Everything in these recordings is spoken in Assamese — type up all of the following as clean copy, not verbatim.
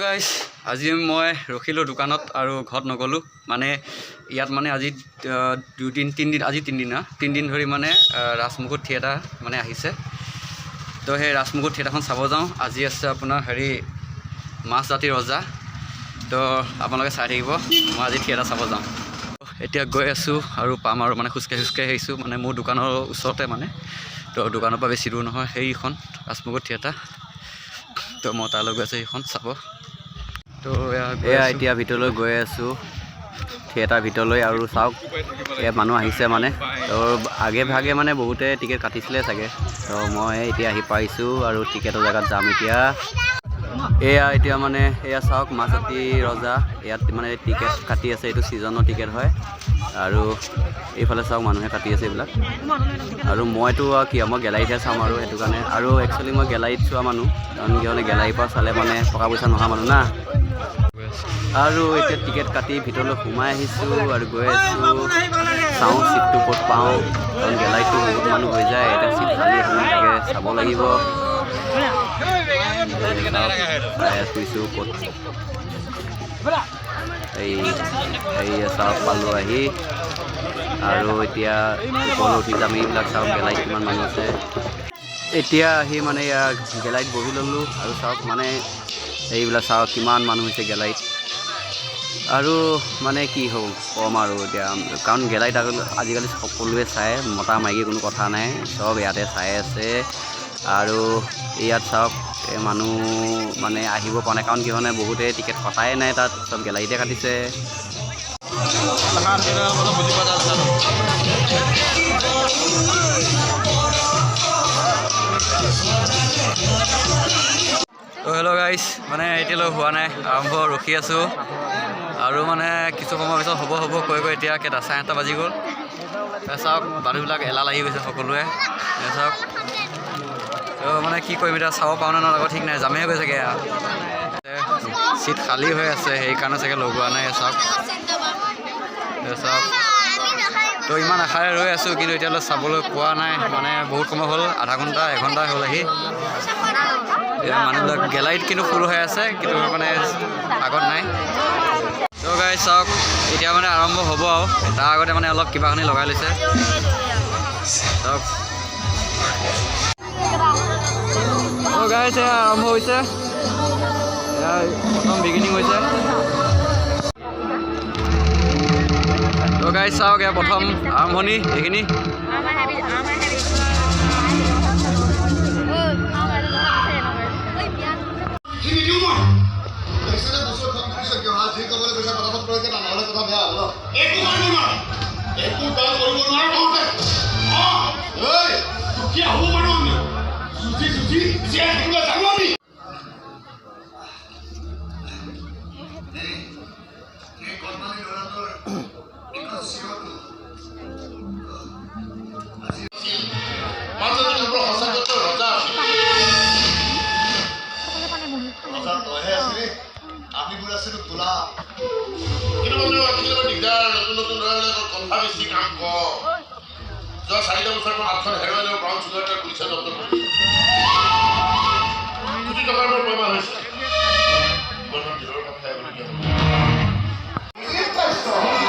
গাইজ আজি মই ৰখিলোঁ দোকানত আৰু ঘৰত নগ'লোঁ মানে ইয়াত মানে আজি তিনিদিন ধৰি মানে ৰাজমুকুট থিয়েটাৰ মানে আহিছে তো সেই ৰাজমুকুট থিয়েটাৰখন চাব যাওঁ আজি আছে আপোনাৰ হেৰি মাছ জাতিৰ ৰজা তো আপোনালোকে চাই থাকিব মই আজি থিয়েটাৰ চাব যাওঁ এতিয়া গৈ আছোঁ আৰু পাম আৰু মানে খোজকাঢ়ি আহিছোঁ মানে মোৰ দোকানৰ ওচৰতে মানে তো দোকানৰ পৰা বেছি দূৰ নহয় সেইখন ৰাজমুকুট থিয়েটাৰ তো মই তালৈ গৈ আছোঁ সেইখন চাব তো এয়া এতিয়া ভিতৰলৈ গৈ আছোঁ থিয়েটাৰ ভিতৰলৈ আৰু চাওক এয়া মানুহ আহিছে মানে তো আগে ভাগে মানে বহুতে টিকেট কাটিছিলে চাগে তো মই এতিয়া আহি পাইছোঁ আৰু টিকেটৰ জেগাত যাম এতিয়া মানে এয়া চাওক মাছ জাতি ৰজা ইয়াত মানে টিকেট কাটি আছে এইটো ছিজনৰ টিকেট হয় আৰু এইফালে চাওক মানুহে কাটি আছে এইবিলাক আৰু মইতো কি মই গেলাৰীতহে চাম আৰু সেইটো কাৰণে আৰু একচুৱেলি মই গেলাৰীত চোৱা মানুহ কাৰণ কিয়নো গেলাৰীৰ পৰা চালে মানে টকা পইচা নোহোৱা মানুহ না আৰু এতিয়া টিকেট কাটি ভিতৰলৈ সোমাই আহিছোঁ আৰু গৈ আছোঁ চাওঁ চিটটো ক'ত পাওঁ কাৰণ গেলাৰীটো বহুত মানুহ হৈ যায় এতিয়া চিট খালী তাকে চাব লাগিব শুইছোঁ ক'ত এই চাওক পালোঁ আহি আৰু এতিয়া ওপৰলৈ উঠি যাম এইবিলাক চাওক গেলাৰীত কিমান মানুহ আছে এতিয়া আহি মানে গেলাৰীত বহি ল'লোঁ আৰু চাওক মানে এইবিলাক চাওক কিমান মানুহ হৈছে গেলাৰীত আৰু মানে কি হ'ব ক'ম আৰু এতিয়া কাৰণ গেলাৰীত আজিকালি সকলোৱে চায় মতা মাইকী কোনো কথা নাই চব ইয়াতে চাই আছে আৰু ইয়াত চাওক মানুহ মানে আহিব পৰা নাই কাৰণ কি মানে বহুতে টিকেট কটাই নাই তাত চব গেলাৰীতে কাটিছে হেল্ল' গাইজ মানে এতিয়ালৈ হোৱা নাই আৰম্ভ ৰখি আছোঁ আৰু মানে কিছু সময়ৰ পিছত হ'ব কৈ এতিয়া কেইটা 8:30 বাজি গ'ল চাওক মানুহবিলাক এলাহ লাগি গৈছে সকলোৱে চাওক তো মানে কি কৰিম এতিয়া চাব পাওঁ নে নলগা ঠিক নাই যামেই গৈ চাগে চিট খালী হৈ আছে সেইকাৰণে চাগে লগোৱা নাই চাওক তো ইমান আশাৰে ৰৈ আছোঁ কিন্তু এতিয়ালৈ চাবলৈ পোৱা নাই মানে বহুত সময় হ'ল আধা ঘণ্টা এঘণ্টা হ'ল আহি মানুহবিলাক গেলাৰীত কিন্তু ফুল হৈ আছে কিন্তু মানে আগত নাই তো গাইজ চাওক এতিয়া মানে আৰম্ভ হ'ব আৰু তাৰ আগতে মানে অলপ কিবাখিনি লগাই লৈছে চাওক তো গাইজ আৰম্ভ হৈছে প্ৰথম বিগিনিং হৈছে তো গাইজ চাওক প্ৰথম আৰম্ভণি এইখিনি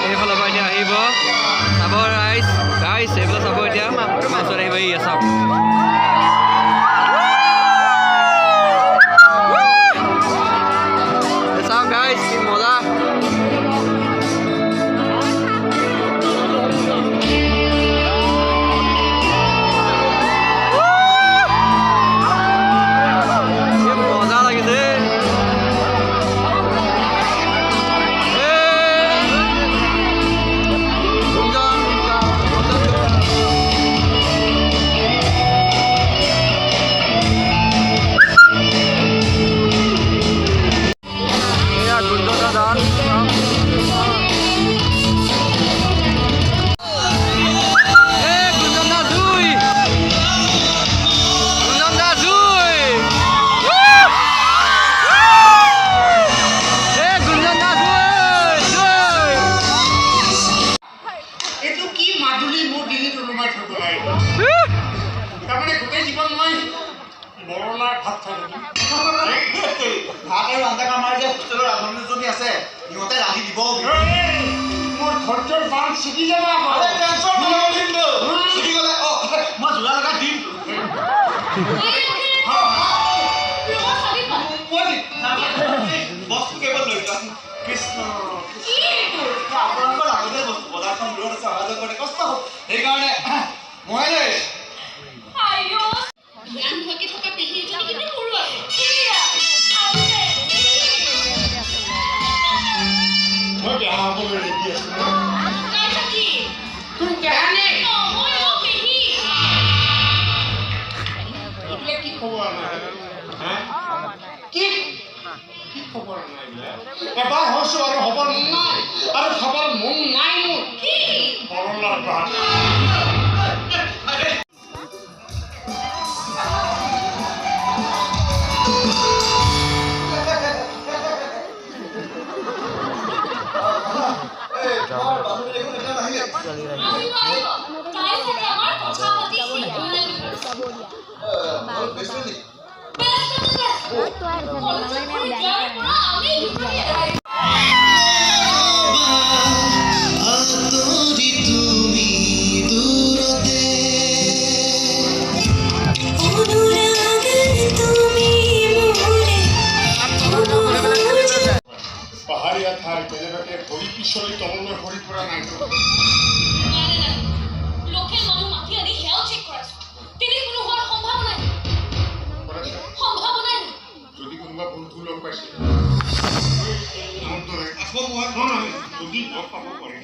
এইফালৰ পৰা এতিয়া আহিব চাব ৰাইজ এইফালে চাব এতিয়া ওচৰত আহিব চাওক চাওক গাইজ কি মজা যে হোষ্টেলৰ ৰান্ধনীজনী আছে সিহঁতে ৰান্ধি দিব মোৰ ধৈৰ্যৰ বান্ধ ছিগি যাব আৰে টেনচন নল'ব কিন্তু ছিগি গ'লে মই যোৰা লগা দিম বস্তু কেৱল লৈ যোৱা কৃষ্ণ আপোনালোকৰ আগতে বস্তু বজাৰখন দূৰত আছে অহা যোৱা কৰোঁতে কষ্ট হ'ব সেইকাৰণে মই লৈ মই বেয়া হ'বলৈ ৰেডি আছো তোৰ কাহানি কি খবৰ নাই কি খবৰ নাই এবাৰ হৈছো আৰু খবৰ নাই আৰু খবৰ মন নাই মোৰ সৰলাৰ বাট পাহাৰীয়া ঠাই কেনেবাকে ভৰি পিছলি তললৈ ভৰি পৰা নাই যদি কোনোবা বন্ধু লগ পাইছে যদি লগ পাব পাৰে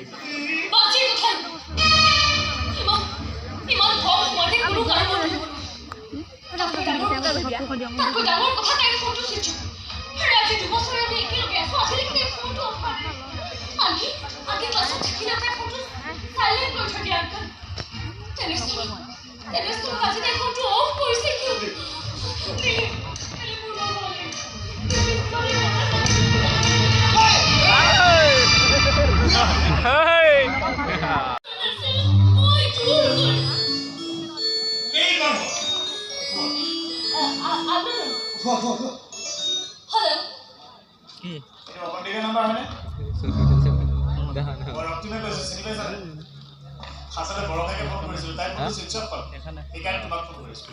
আচলতে বৰভাইকে ফোন কৰিছিলোঁ তাই ফোনটো ছুইচ অফ পালে সেইকাৰণে তোমাক ফোন কৰিছোঁ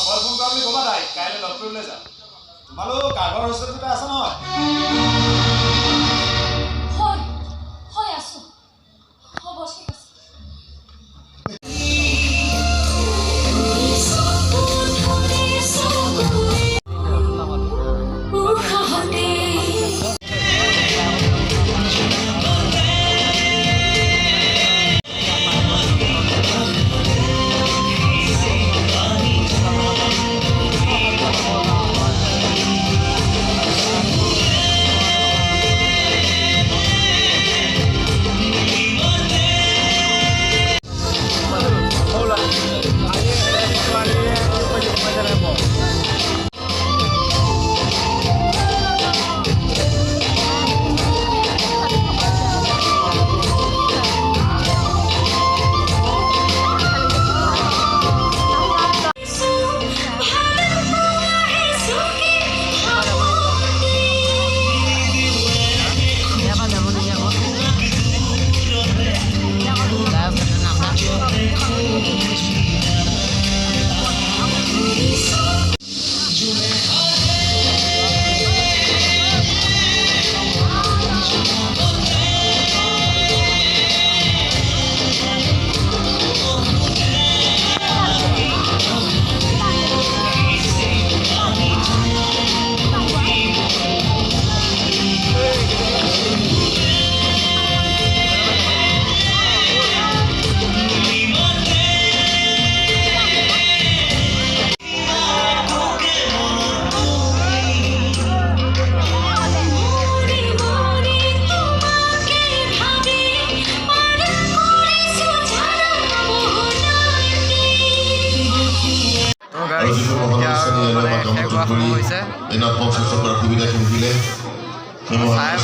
মই ফোন কৰা বুলি ক'বা তাই কাইলৈ লগ কৰিবলৈ যাম তোমালোক আগৰ হোষ্টেলটোতে আছে নহয়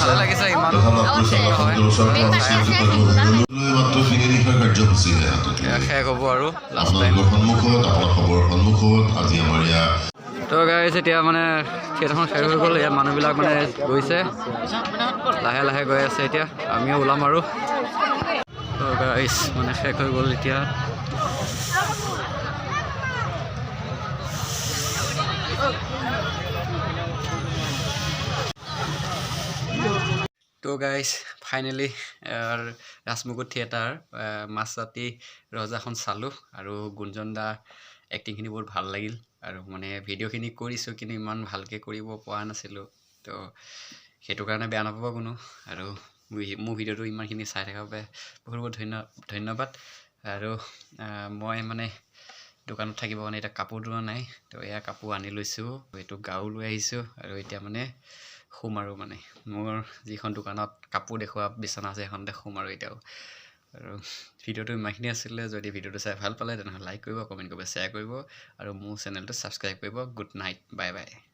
ভালে লাগিছে ইমান আপোনালোকৰ সন্মুখত আপোনাৰ খবৰৰ সন্মুখত আজি আমাৰ ইয়াত তো গাইজ এতিয়া মানে থিয়েটাৰখন শেষ হৈ গ'ল ইয়াত মানুহবিলাক মানে গৈছে লাহে লাহে গৈ আছে এতিয়া আমিও ওলাম আৰু তো গাইজ মানে শেষ হৈ গ'ল এতিয়া তো গাইজ ফাইনেলি ৰাজমুকুট থিয়েটাৰ মাছৰাতি ৰজাখন চালোঁ আৰু গুঞ্জন দা এক্টিংখিনি বহুত ভাল লাগিল আৰু মানে ভিডিঅ'খিনি কৰিছোঁ কিন্তু ইমান ভালকৈ কৰিব পৰা নাছিলোঁ তো সেইটো কাৰণে বেয়া নাপাব কোনো আৰু মোৰ ভিডিঅ'টো ইমানখিনি চাই থকাৰ বাবে বহুত বহুত ধন্যবাদ আৰু মই মানে দোকানত থাকিব কাৰণে এতিয়া কাপোৰ লোৱা নাই তো এয়া কাপোৰ আনি লৈছোঁ এইটো গাও লৈ আহিছোঁ আৰু এতিয়া মানে শুম আৰু মানে মোৰ যিখন দোকানত কাপোৰ দেখুওৱা বিচনা আছে সেইখনতে শুম আৰু এতিয়াও আৰু ভিডিঅ'টো ইমানখিনি আছিলে যদি ভিডিঅ'টো চাই ভাল পালে তেনেহ'লে লাইক কৰিব কমেণ্ট কৰিব শ্বেয়াৰ কৰিব আৰু মোৰ চেনেলটো ছাবস্ক্ৰাইব কৰিব গুড নাইট বাই বাই